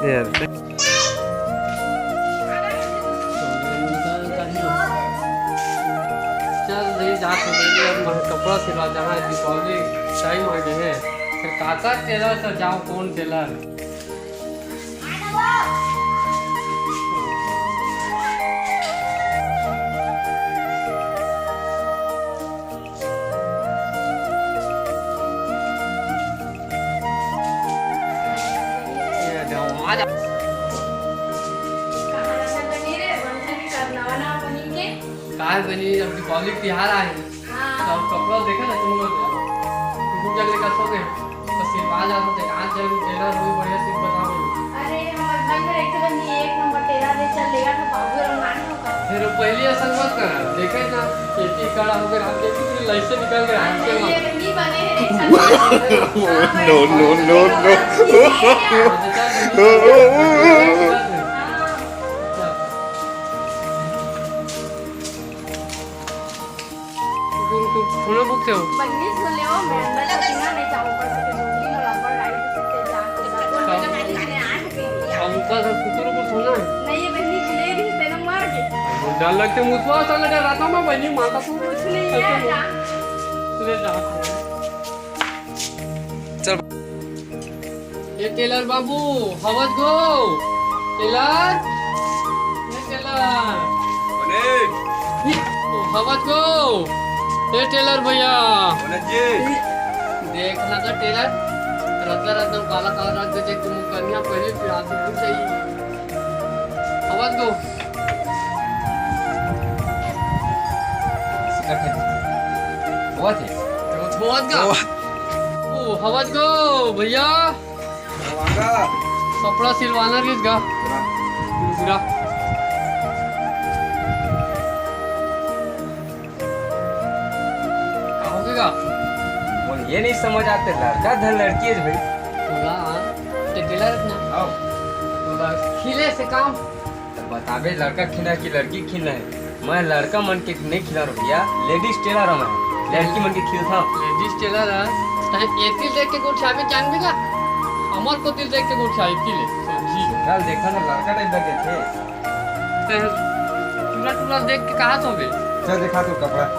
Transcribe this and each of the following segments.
यार चल नहीं जा सकते कपड़ा सिला जहाँ दीपावली टाइम आ गए हैं फिर काका टेलर तो जाओ कौन टेलर काहे बनी अब दीपावली त्योहार आए हैं अब कपड़ा देखा ना तुम लोग जगह का सो गए तो सिलवा जाओ तो आज जब टेलर हुई बढ़िया सिल बताओ अरे हमारे भाई में एक नंबर टेलर दे चलेगा तो बाबू रंगाने होगा फिर पहले ऐसा मत करना देखे ना खेती कड़ा हो गया हम देखी फिर लाइसे निकल गया हमके ये मत नहीं बने हैं नो नो नो थोड़ा भूखते हो बन्नी सुन ले वो मैं लगेगा नहीं जाऊं पर के दूसरी में लंबा गाड़ी से जाके हमका सब कुकुर को सोना नहीं ये बन्नी ले रही तेरे मार के डर लगते मुझको चल लगा राता में बनी माता को कुछ नहीं है जा ले जा चल ये टेलर बाबू हवस गो टेलर ये टेलर हवस गो ये टेलर भैया देखना तो टेलर रत्न रत्न काला काला रख दे तुम कन्या पहले फिर आदमी कुछ चाहिए आवाज दो बहुत है तो आवाज गा ओ आवाज गो भैया कपड़ा सिलवाना रिस गा पूरा ये नहीं समझ आते लड़का धर लड़की है भाई तोला ते टेलर ना आओ तोला खिले से काम तो बताबे लड़का खिला कि लड़की खिला है मैं लड़का मन के नहीं खिला रहा भैया लेडीज टेलर हूं मैं लड़की मन के खिलता लेडीज टेलर है ताहे एतिल देख के कुछ आवे जान बेगा हमर को दिल देख के कुछ आवे तिले समझी कल देखा ना लड़का टाइप लगे थे ते टूला टूला देख के कहा तो बे चल दिखा तू कपड़ा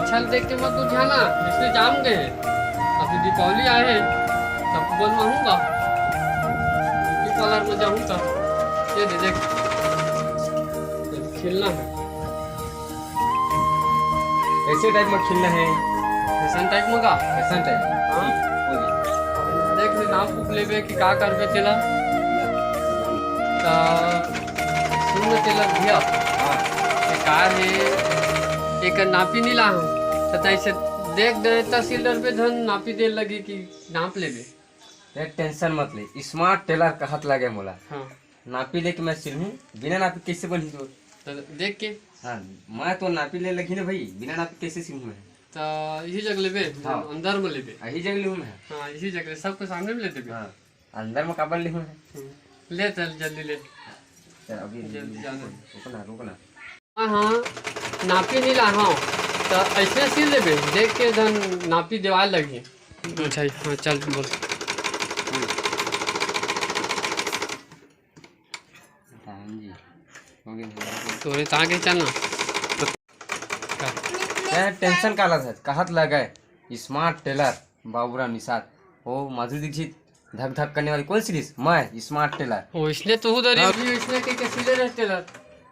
छल देख के मत कुछ जाना इसलिए जाम गए अभी दीपावली आए हैं तब बनवाऊंगा ब्यूटी पार्लर में जाऊंगा ये दे देख खेलना है ऐसे टाइप में खिलना है फैशन टाइप में का ऐसा टाइप हाँ देख ले नाप उप लेबे कि का करबे तेला तो सुन तेला भैया हां ये का है एक नापी नहीं ला हूं तथा इसे देख दे तहसीलदार पे धन नापी दे लगी कि नाप लेबे एक टेंशन मत ले स्मार्ट टेलर का हाथ लगे मोला हाँ नापी लेके मैं सिलूं बिना नापी कैसे बनी तो तो देख के हाँ मैं तो नापी ले लगी ना भाई बिना नापी कैसे सिलूं मैं तो यही जगह लेबे हाँ। अंदर में लेबे यही जगह लूं मैं हाँ यही जगह सबके सामने में ले देबे हाँ अंदर में काबर लिखूं मैं ले चल जल्दी ले चल अभी जल्दी जाना रुकना रुकना हाँ नापी नहीं ला हाँ तो ऐसे सिल देबे देख के धन नापी देवाल लगी अच्छा हाँ चल बोल जी हो गया तोरे ताके चलना टेंशन का अलग है कहत लगा है स्मार्ट टेलर बाबूराव निषाद ओ माधुरी दीक्षित धक धक करने वाली कौन सीरीज मैं स्मार्ट टेलर ओ इसलिए तो उधर इसलिए के सिले रहे टेलर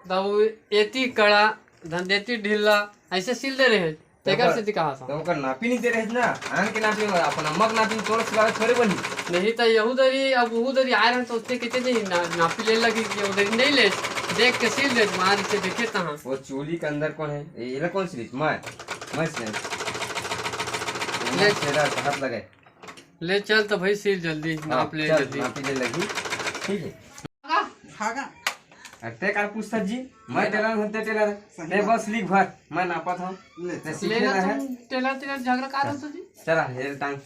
तब एती कड़ा धन देती ढीला ऐसे सिल दे रहे हैं तेकर से कहा था तो ओकर नापी नहीं दे रहे ना आन के नापी अपन अम्मा के नापी तोड़ सिलावे थोड़े बनी नहीं तो यहूदरी अब उधरी आए रहे तो उससे कहते नहीं नापी ले लगी कि उधरी नहीं ले देख के सिल दे मार से देखे तहाँ वो चोली के अंदर कौन है ये कौन सीरीज मैं ले टेलर हाथ लगाए ले चल तो भाई सिल जल्दी नाप ले चल, जल्दी नापी ले लगी ठीक है खागा ते का पूछता जी मैं टेलर हूं ते टेलर ते बस लिख भर मैं नापा था ले ते ले सीखना ना है तुम टेलर तेरा झगड़ा कर रहे हो जी चला हेल टांग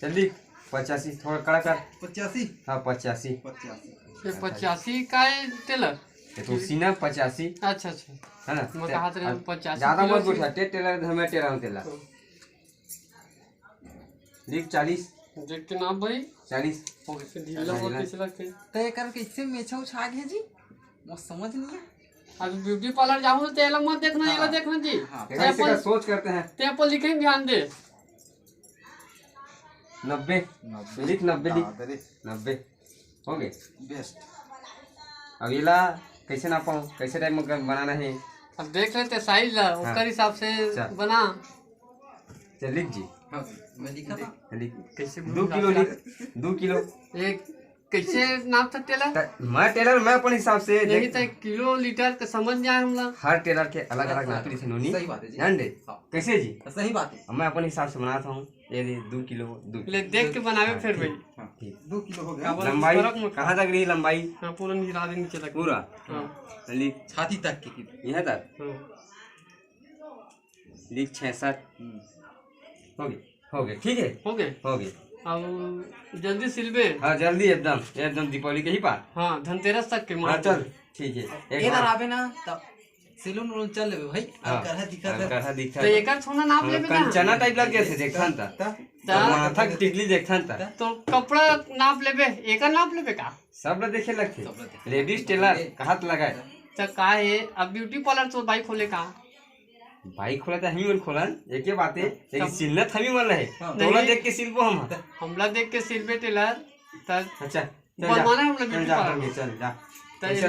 जल्दी 85 थोड़ा कड़ा कर 85 हाँ 85 ये 85 का है टेलर ये तो सीना 85 अच्छा अच्छा है ना मैं कहा था 85 ज्यादा किलो मत उठा टेलर हमें टेलर हूं तेला लिख 40 देख के नाप भाई 40 कैसे ढीला और कैसे लगते तय कर कैसे मेछा उछा गए जी मुझे समझ नहीं है। अब ब्यूटी पार्लर जाऊँ तो तेल मत देखना ये देखना जी ऐसे का सोच करते हैं। ते पर लिखे ध्यान दे 90 लिख 90 लिख 90 हो गए। बेस्ट। अब ये ला कैसे ना पाऊँ कैसे टाइम में बनाना है। अब देख लेते साइज ला उसका हिसाब से चल। बना चल लिख जी हाँ मैं लिखा था। लिख कैसे 2 किलो लिख 2 किलो। एक कैसे नाप सकते ला मैं टेलर मैं अपने हिसाब से नहीं तो किलो लीटर तो समझ जाए हम लोग हर टेलर के अलग अलग नापी थे नोनी। सही बात है जी। ध्यान दे हाँ। कैसे जी सही बात है। अब मैं अपने हिसाब से बनाता हूँ। ये 2 किलो 2 ले देख के बनावे फिर भाई हाँ ठीक 2 किलो हो गया। क्या बोला? लंबाई फर्क मत- कहाँ तक रही लंबाई हाँ पूरा हिला दे नीचे तक पूरा हाँ लिख छाती तक की। यहाँ तक हाँ लिख 66 हो गए ठीक है हो गए हो गए। अब जल्दी सिलबे हाँ जल्दी एकदम एकदम दीपावली के ही पार। हाँ धनतेरस तक के हाँ मार चल ठीक है एक इधर बार- आवे ना तब सेलून उलून चल लेबे भाई। हाँ, अब करहा दिखा अंकल दिखता तो एक छोना नाप ले बेटा कंचना टाइप लग गया थे देखता था माथा की टिकली देखता था तो कपड़ा नाप लेबे एक नाप लेबे का सब लोग देखे सब लोग लगते देखे। लेडीज टेलर हाथ लगाए तो का है अब ब्यूटी पार्लर तो भाई खोले का भाई खोला था हमी खोला एक ही बात है लेकिन सिलना हमी मन रहे हाँ। तोला देख के सिलबो हम। हमला देख के सिलबे टेलर तब अच्छा चल जा बनवाना है हम लोग चल ब्यूटी जा पार्लर आगे, चल जा तो ऐसे